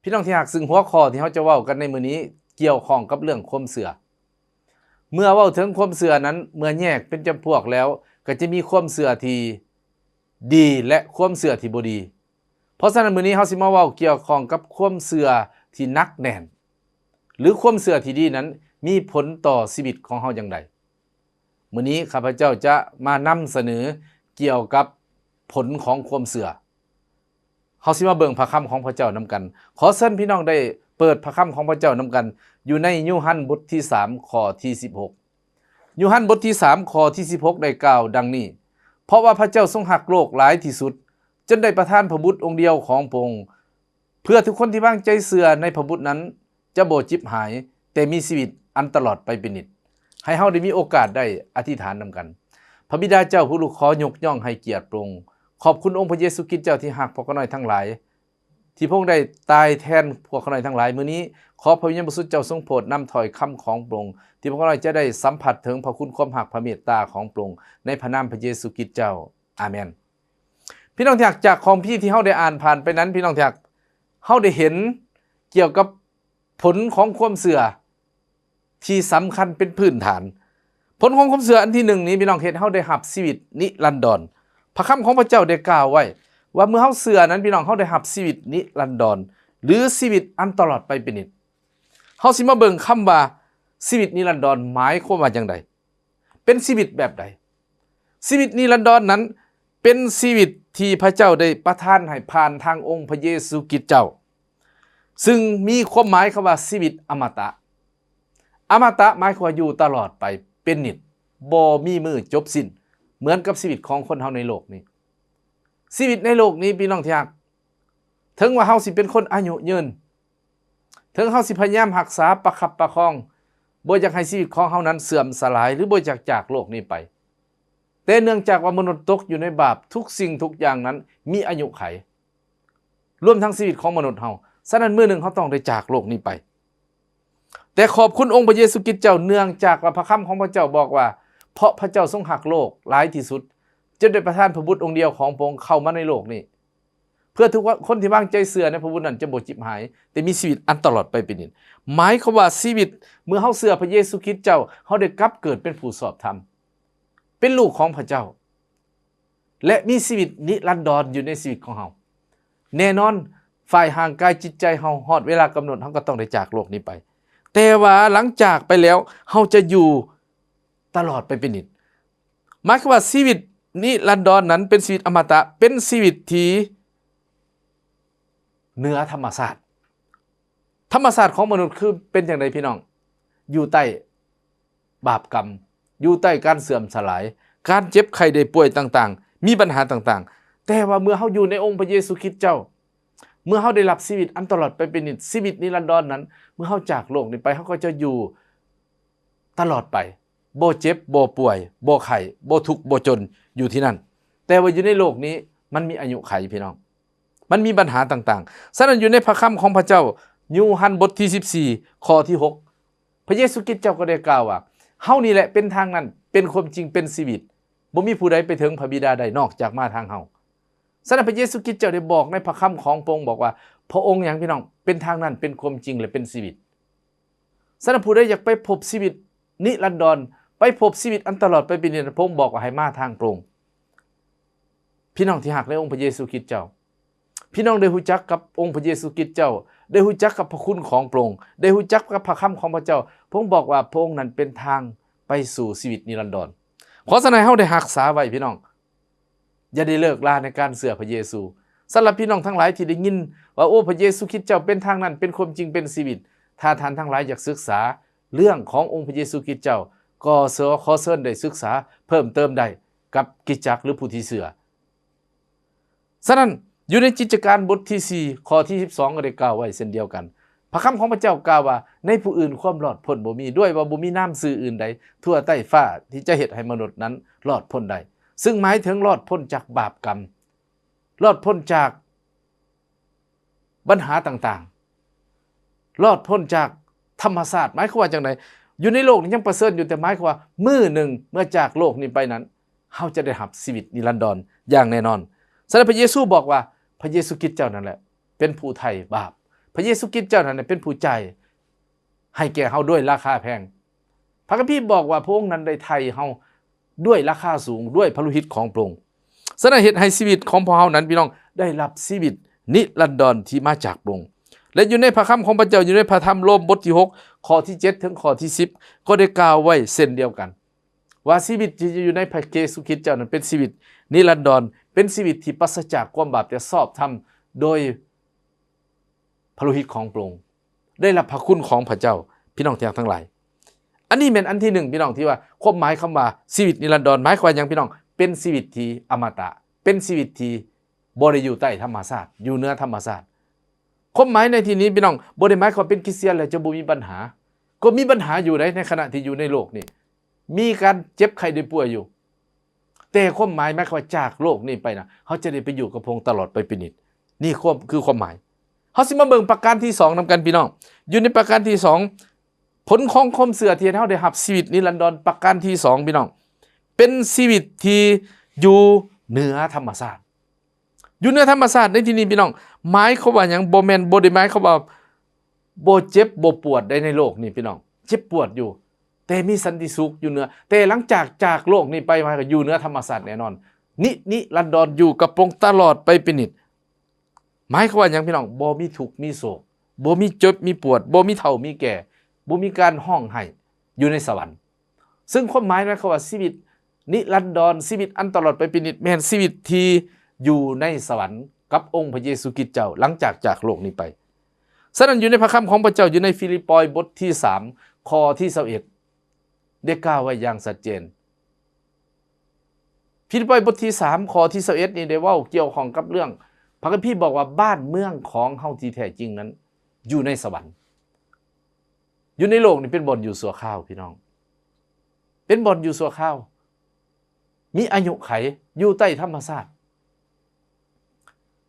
พี่น้องที่หักซึ่งหัวข้อที่เขาจะเว้ากันในมื้อนี้เกี่ยวข้องกับเรื่องความเชื่อเมื่อเว้าถึงความเชื่อนั้นเมื่อแยกเป็นจำพวกแล้วก็จะมีความเชื่อที่ดีและความเชื่อที่บ่ดีเพราะฉะนั้นมื้อนี้เฮาสิมาเว้าเกี่ยวข้องกับความเชื่อที่หนักแน่นหรือความเชื่อที่ดีนั้นมีผลต่อชีวิตของเฮาอย่างไรมื้อนี้ข้าพเจ้าจะมานำเสนอเกี่ยวกับผลของความเชื่อเฮาสิมาเบิ่งพระคำของพระเจ้านำกันขอเชิญพี่น้องได้เปิดพระคำของพระเจ้านำกันอยู่ในยูฮันบทที่3ข้อที่16ยูฮันบทที่3ข้อที่16ได้กล่าวดังนี้เพราะว่าพระเจ้าทรงรักโลกหลายที่สุดจนได้ประทานพระบุตรองค์เดียวของพระองค์เพื่อทุกคนที่วางใจเชื่อในพระบุตรนั้นจะบ่จิบหายแต่มีชีวิตอันตลอดไปเป็นนิจให้เฮาได้มีโอกาสได้อธิษฐานนำกันพระบิดาเจ้าผู้ลูกขอยกย่องให้เกียรติพระองค์ขอบคุณองค์พระเยซูคริสต์เจ้าที่รักพวกเขาน้อยทั้งหลายที่พระองค์ได้ตายแทนพวกเขาน้อยทั้งหลายมื้อนี้ขอพระวิญญาณบริสุทธิ์เจ้าทรงโปรดนำถ้อยคำของพระองค์ที่พวกเขาน้อยจะได้สัมผัสถึงพระคุณความรักพระเมตตาของพระองค์ในพระนามพระเยซูคริสต์เจ้าอาเมนพี่น้องที่รักจากของพี่ที่เฮาได้อ่านผ่านไปนั้นพี่น้องที่รักเฮาได้เห็นเกี่ยวกับผลของความเชื่อที่สำคัญเป็นพื้นฐานผลของความเชื่ออันที่1นี้พี่น้องเฮ็ดเฮาได้รับชีวิตนิรันดรพระคำของพระเจ้าได้กล่าวไว้ว่าเมื่อเฮาเชื่อนั้นพี่น้องเฮาได้รับชีวิตนิรันดรหรือชีวิตอันตลอดไปเป็นนิจเฮาสิมาเบิ่งคำว่าชีวิตนิรันดรหมายความว่าจังไดเป็นชีวิตแบบใดชีวิตนิรันดรนั้นเป็นชีวิตที่พระเจ้าได้ประทานให้ผ่านทางองค์พระเยซูคริสต์เจ้าซึ่งมีความหมายคำว่าชีวิตอมตะอมตะหมายความว่าอยู่ตลอดไปเป็นนิจบ่มีมือจบสิ้นเหมือนกับชีวิตของคนเฮาในโลกนี้ชีวิตในโลกนี้พี่น้องที่รักถึงว่าเฮาสิเป็นคนอายุยืนถึงเฮาสิพยายามรักษาประคับประคองบ่อยากให้ชีวิตของเฮานั้นเสื่อมสลายหรือบ่อยากจากโลกนี้ไปแต่เนื่องจากว่ามนุษย์ตกอยู่ในบาปทุกสิ่งทุกอย่างนั้นมีอายุไขรวมทั้งชีวิตของมนุษย์เฮาฉะนั้นมื้อหนึ่งเฮาต้องได้จากโลกนี้ไปแต่ขอบคุณองค์พระเยซูคริสต์เจ้าเนื่องจากว่าพระคำของพระเจ้าบอกว่าเพราะพระเจ้าทรงรักโลกหลายที่สุดจนได้ประทานพระบุตรองค์เดียวของพระองค์เข้ามาในโลกนี้เพื่อทุกคนที่วางใจเชื่อในพระบุตรนั้นจะบ่จิบหายแต่มีชีวิตอันตลอดไปเป็นนิจหมายความว่าชีวิตเมื่อเฮาเชื่อพระเยซูคริสต์เจ้าเฮาได้กลับเกิดเป็นผู้ชอบธรรมเป็นลูกของพระเจ้าและมีชีวิตนิรันดรอยู่ในชีวิตของเฮาแน่นอนฝ่ายห่างกายจิตใจเฮาฮอดเวลากำหนดเฮาก็ต้องได้จากโลกนี้ไปแต่ว่าหลังจากไปแล้วเฮาจะอยู่ตลอดไปเป็นนิจหมายความว่าชีวิตนิรันดรนั้นเป็นชีวิตอมตะเป็นชีวิตที่เหนือธรรมชาติธรรมชาติของมนุษย์คือเป็นอย่างไรพี่น้องอยู่ใต้บาปกรรมอยู่ใต้การเสื่อมสลายการเจ็บไข้ได้ป่วยต่างๆมีปัญหาต่างๆแต่ว่าเมื่อเฮาอยู่ในองค์พระเยซูคริสต์เจ้าเมื่อเฮาได้รับชีวิตอันตลอดไปเป็นนิจชีวิตนิรันดรนั้นเมื่อเฮาจากโลกนี้ไปเฮาก็จะอยู่ตลอดไปบ่เจ็บบ่ป่วยบ่ไข้บ่ทุกข์บ่จนอยู่ที่นั่นแต่ว่าอยู่ในโลกนี้มันมีอายุไขพี่น้องมันมีปัญหาต่างๆฉะนั้นอยู่ในพระคำของพระเจ้ายูฮันบทที่14ข้อที่6พระเยซูคริสต์เจ้าก็ได้กล่าวว่าเฮานี่แหละเป็นทางนั้นเป็นความจริงเป็นชีวิตบ่มีผู้ใดไปถึงพระบิดาใดนอกจากมาทางเฮาฉะนั้นพระเยซูคริสต์เจ้าได้บอกในพระคำของพระองค์บอกว่าพระองค์หยังพี่น้องเป็นทางนั้นเป็นความจริงและเป็นชีวิตฉะนั้นผู้ใดอยากไปพบชีวิตนิรันดรไปพบชีวิตอันตลอดไปเป็นนิจพระองค์บอกว่าให้มาทางพระองค์พี่น้องที่รักในองค์พระเยซูคริสต์เจ้าพี่น้องได้รู้จักกับองค์พระเยซูคริสต์เจ้าได้รู้จักกับพระคุณของพระองค์ได้รู้จักกับพระคำของพระเจ้าพระองค์บอกว่าพระองค์นั้นเป็นทางไปสู่ชีวิตนิรันดรขอเสนอให้เฮาได้รักษาไว้พี่น้องอย่าได้เลิกลาในการเชื่อพระเยซูสำหรับพี่น้องทั้งหลายที่ได้ยินว่าโอ้พระเยซูคริสต์เจ้าเป็นทางนั้นเป็นความจริงเป็นชีวิตถ้าท่านทั้งหลายอยากศึกษาเรื่องขององค์พระเยซูคริสต์เจ้าก็ขอเชิญได้ศึกษาเพิ่มเติมได้กับกิจจักรหรือผู้ที่เชื่อฉะนั้นอยู่ในกิจการบทที่4ข้อที่12ก็ได้กล่าวไว้เช่นเดียวกันพระคำของพระเจ้ากล่าวว่าในผู้อื่นความรอดพ้นบ่มีด้วยว่าบ่มีน้ำซื่ออื่นใดทั่วใต้ฟ้าที่จะเฮ็ดให้มนุษย์นั้นรอดพ้นได้ซึ่งหมายถึงรอดพ้นจากบาปกรรมรอดพ้นจากปัญหาต่างๆรอดพ้นจากธรรมชาติหมายความว่าจังไดอยู่ในโลกนี้ยังประเสริฐอยู่แต่หมายความว่ามื้อหนึ่งเมื่อจากโลกนี้ไปนั้นเฮาจะได้รับชีวิตนิรันดรอย่างแน่นอนฉะนั้นพระเยซูบอกว่าพระเยซูคริสต์เจ้านั่นแหละเป็นผู้ไถ่บาป พระเยซูคริสต์เจ้านั้นเป็นผู้จ่ายให้แก่เฮาด้วยราคาแพงพระคัมภีร์บอกว่าพระองค์นั้นได้ไถ่เฮาด้วยราคาสูงด้วยพระโลหิตของพระองค์ฉะนั้นเหตุให้ชีวิตของพวกเฮานั้นพี่น้องได้รับชีวิตนิรันดรที่มาจากพระองค์และอยู่ในพระคัมภีร์ของพระเจ้าอยู่ในพระธรรมโรมบทที่6ข้อที่7ถึงข้อที่10ก็ได้กล่าวไว้เช่นเดียวกันว่าชีวิตที่อยู่ในพระเยซูคริสต์เจ้านั้นเป็นชีวิตนิรันดรเป็นชีวิตที่ปราศจากความบาปแต่ชอบธรรมโดยพระโลหิตของพระองค์ได้รับพระคุณของพระเจ้าพี่น้องทั้งหลายอันนี้เป็นอันที่1พี่น้องที่ว่าความหมายคำว่าชีวิตนิรันดรหมายความว่าอย่างพี่น้องเป็นชีวิตที่อมตะเป็นชีวิตที่บ่ได้อยู่ใต้ธรรมชาติอยู่เหนือธรรมชาติความหมายในที่นี้พี่น้องบ่ได้หมายความเป็นคริสเตียนแล้วจะบ่มีปัญหาก็มีปัญหาอยู่ในขณะที่อยู่ในโลกนี้มีการเจ็บไข้ได้ป่วยอยู่แต่ความหมายหมายความว่าจากโลกนี้ไปนะเขาจะได้ไปอยู่กับพระองค์ตลอดไปเป็นนิจนี่คือความหมายเขาสิมาเบิ่งประการที่2นำกันพี่น้องอยู่ในประการที่2ผลของความเสื่อที่เฮาได้รับชีวิตนิรันดรประการที่2พี่น้องเป็นชีวิตที่อยู่เหนือธรรมชาติอยู่เหนือธรรมชาติในที่นี้พี่น้องหมายเขาว่าหยังบ่แม่นบ่ได้หมายเขาว่าบ่เจ็บบ่ปวดได้ในโลกนี้พี่น้องเจ็บปวดอยู่แต่มีสันติสุขอยู่เหนือแต่หลังจากโลกนี้ไปมาก็อยู่เหนือธรรมชาติแน่นอนนิรันดรอยู่กับพระองค์ตลอดไปเป็นนิจหมายเขาว่าหยังพี่น้องบ่มีทุกข์มีโศกบ่มีเจ็บมีปวดบ่มีเฒ่ามีแก่บ่มีการห้องไห้อยู่ในสวรรค์ซึ่งความหมายหมายความว่าชีวิตนิรันดรชีวิตอันตลอดไปเป็นนิจแม่นชีวิตที่อยู่ในสวรรค์กับองค์พระเยซูคริสต์เจ้าหลังจากโลกนี้ไปฉะนั้นอยู่ในพระคัมภีร์ของพระเจ้าอยู่ในฟิลิปปอยบทที่3ข้อที่21ได้กล่าวไว้อย่างชัดเจนฟิลิปปอยบทที่3ข้อที่21นี่ได้เว้าเกี่ยวข้องกับเรื่องพระคัมภีร์บอกว่าบ้านเมืองของเฮาที่แท้จริงนั้นอยู่ในสวรรค์อยู่ในโลกนี่เป็นบ่อนอยู่ชั่วคราวพี่น้องเป็นบ่อนอยู่ชั่วคราวมีอายุไขอยู่ใต้ธรรมชาติ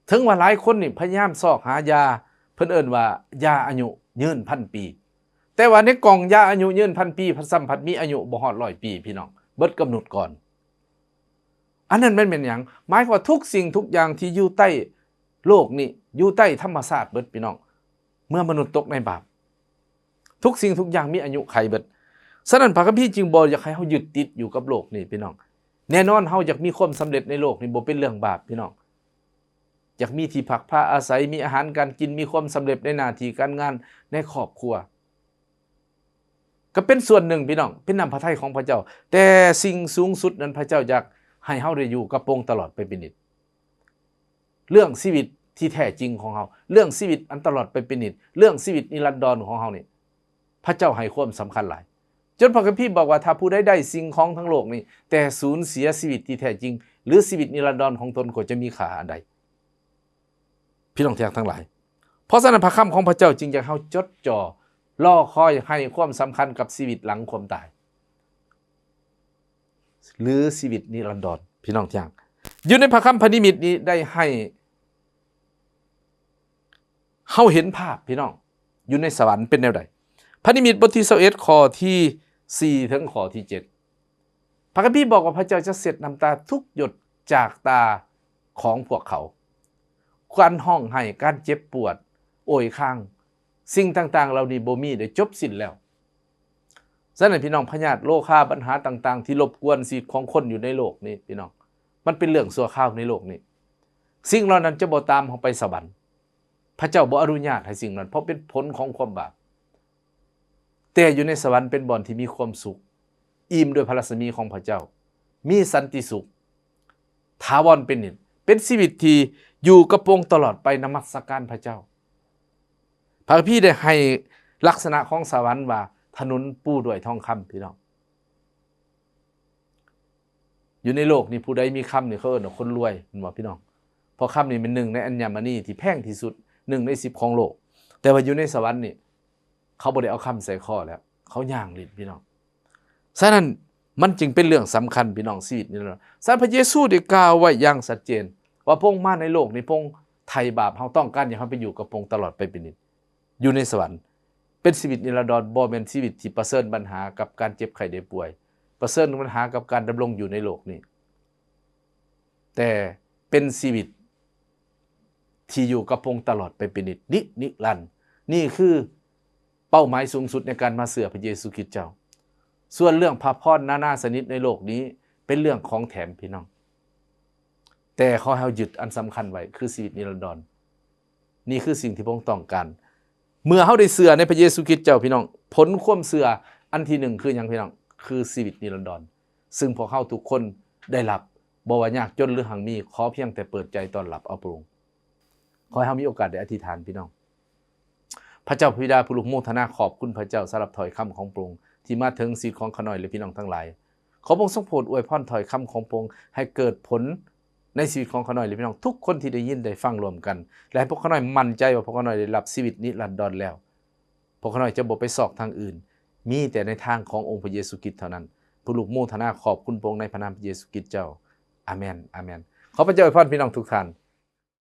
ถึงว่าหลายคนนี่พยายามซอกหายาเพิ่นเอิ้นว่ายาอายุยืน1,000 ปีแต่ว่าในกล่องยาอายุยืน1,000 ปีสัมผัสมีอายุบ่ฮอด100 ปีพี่น้องเบิดกำหนดก่อนอันนั้นเป็นหยังหมายความว่าทุกสิ่งทุกอย่างที่อยู่ใต้โลกนี้อยู่ใต้ธรรมชาติเบิดพี่น้องเมื่อมนุษย์ตกในบาปทุกสิ่งทุกอย่างมีอายุไขเบิดฉะนั้นพระคัมภีร์จึงบ่อยากให้เฮายึดติดอยู่กับโลกนี้พี่น้องแน่นอนเฮาอยากมีความสำเร็จในโลกนี้บ่เป็นเรื่องบาปพี่น้องอยากมีที่พักผ้าอาศัยมีอาหารการกินมีความสำเร็จในหน้าที่การงานในครอบครัวก็เป็นส่วนหนึ่งพี่น้องเป็นน้ำพระทัยของพระเจ้าแต่สิ่งสูงสุดนั้นพระเจ้าอยากให้เฮาได้อยู่กับพระองค์ตลอดไปเป็นนิจเรื่องชีวิตที่แท้จริงของเฮาเรื่องชีวิตอันตลอดไปเป็นนิจเรื่องชีวิตนิรันดรของเฮานี่พระเจ้าให้ความสำคัญหลายจนพระคัมภีร์บอกว่าถ้าผู้ใดได้สิ่งของทั้งโลกนี้แต่สูญเสียชีวิตที่แท้จริงหรือชีวิตนิรันดรของตนก็จะมีค่าอันใดพี่น้องทั้งหลายเพราะฉะนั้นพระคำของพระเจ้าจึงอยากให้เฮาจดจ่อรอคอยให้ความสำคัญกับชีวิตหลังความตายหรือชีวิตนิรันดรพี่น้องทั้งอยู่ในพระคัมภีร์นิมิตนี้ได้ให้เฮาเห็นภาพพี่น้องอยู่ในสวรรค์เป็นแนวใดพระนิมิตบทที่21ข้อที่4ถึงข้อที่7พระคัมภีร์บอกว่าพระเจ้าจะเสร็จน้ำตาทุกหยดจากตาของพวกเขาการห้องไห้การเจ็บปวดโอยข้างสิ่งต่างๆเหล่านี้บ่มีได้จบสิ้นแล้วฉะนั้นพี่น้องพยาธิโรคาปัญหาต่างๆที่รบกวนชีวิตของคนอยู่ในโลกนี้พี่น้องมันเป็นเรื่องชั่วคราวในโลกนี้สิ่งเหล่านั้นจะบ่ตามเฮาไปสวรรค์พระเจ้าบ่อนุญาตให้สิ่งนั้นเพราะเป็นผลของความบาปแต่อยู่ในสวรรค์เป็นบ่อนที่มีความสุขอิ่มด้วยพระรัศมีของพระเจ้ามีสันติสุขถาวรเป็นนิจเป็นชีวิตที่อยู่กับพระองค์ตลอดไปนมัสการพระเจ้าพระพี่ได้ให้ลักษณะของสวรรค์ว่าถนนปูด้วยทองคำพี่น้องอยู่ในโลกนี้ผู้ใดมีคำนี่เขาเอิ้นว่าคนรวยเห็นบ่พี่น้องเพราะคำนี่เป็นหนึ่งในอัญมณีที่แพงที่สุด1 ใน 10ของโลกแต่ว่าอยู่ในสวรรค์นี่เขาบ่ได้เอาคำใส่ข้อแล้วเขาย่างลิ้นพี่น้องฉะนั้นมันจึงเป็นเรื่องสำคัญพี่น้องชีวิตนี่นะฉะนั้นพระเยซูได้กล่าวไว้อย่างชัดเจนว่าพระองค์มาในโลกนี้พระองค์ไถ่บาปเฮาต้องการให้เฮาไปอยู่กับพระองค์ตลอดไปเป็นนิจอยู่ในสวรรค์เป็นชีวิตนิรันดรบ่แม่นชีวิตที่ประเสริฐปัญหากับการเจ็บไข้ได้ป่วยประเสริฐปัญหากับการดำรงอยู่ในโลกนี้แต่เป็นชีวิตที่อยู่กับพระองค์ตลอดไปเป็นนิจนิรันดร์ นี่คือเป้าหมายสูงสุดในการมาเสือพระเยซูคริสต์เจ้าส่วนเรื่องพระพรนานาชนิดในโลกนี้เป็นเรื่องของแถมพี่น้องแต่ขอให้เรายึดอันสำคัญไว้คือชีวิตนิรันดรนี่คือสิ่งที่พระองค์ต้องการเมื่อเราได้เสือในพระเยซูคริสต์เจ้าพี่น้องผลความเสืออันที่หนึ่งคือหยังพี่น้องคือชีวิตนิรันดรซึ่งพวกเราทุกคนได้รับบ่ว่ายากจนหรือหังมีขอเพียงแต่เปิดใจต้อนรับเอาพระองค์ขอให้เรามีโอกาสได้อธิษฐานพี่น้องพระเจ้าบิดาผู้ลูกโมทนาขอบคุณพระเจ้าสำหรับถ้อยคำของพระองค์ที่มาถึงชีวิตของข้าน้อยและพี่น้องทั้งหลายขอพระองค์ทรงโปรดอวยพรถ้อยคำของพระองค์ให้เกิดผลในชีวิตของข้าน้อยและพี่น้องทุกคนที่ได้ยินได้ฟังรวมกันและให้พวกข้าน้อยมั่นใจว่าพวกข้าน้อยได้รับชีวิตนิรันดรแล้วพวกข้าน้อยจะบ่ไปซอกทางอื่นมีแต่ในทางขององค์พระเยซูคริสต์เท่านั้นผู้ลูกโมทนาขอบคุณพระองค์ในพระนามพระเยซูคริสต์เจ้าอาเมนอาเมนขอพระเจ้าอวยพรพี่น้องทุกท่าน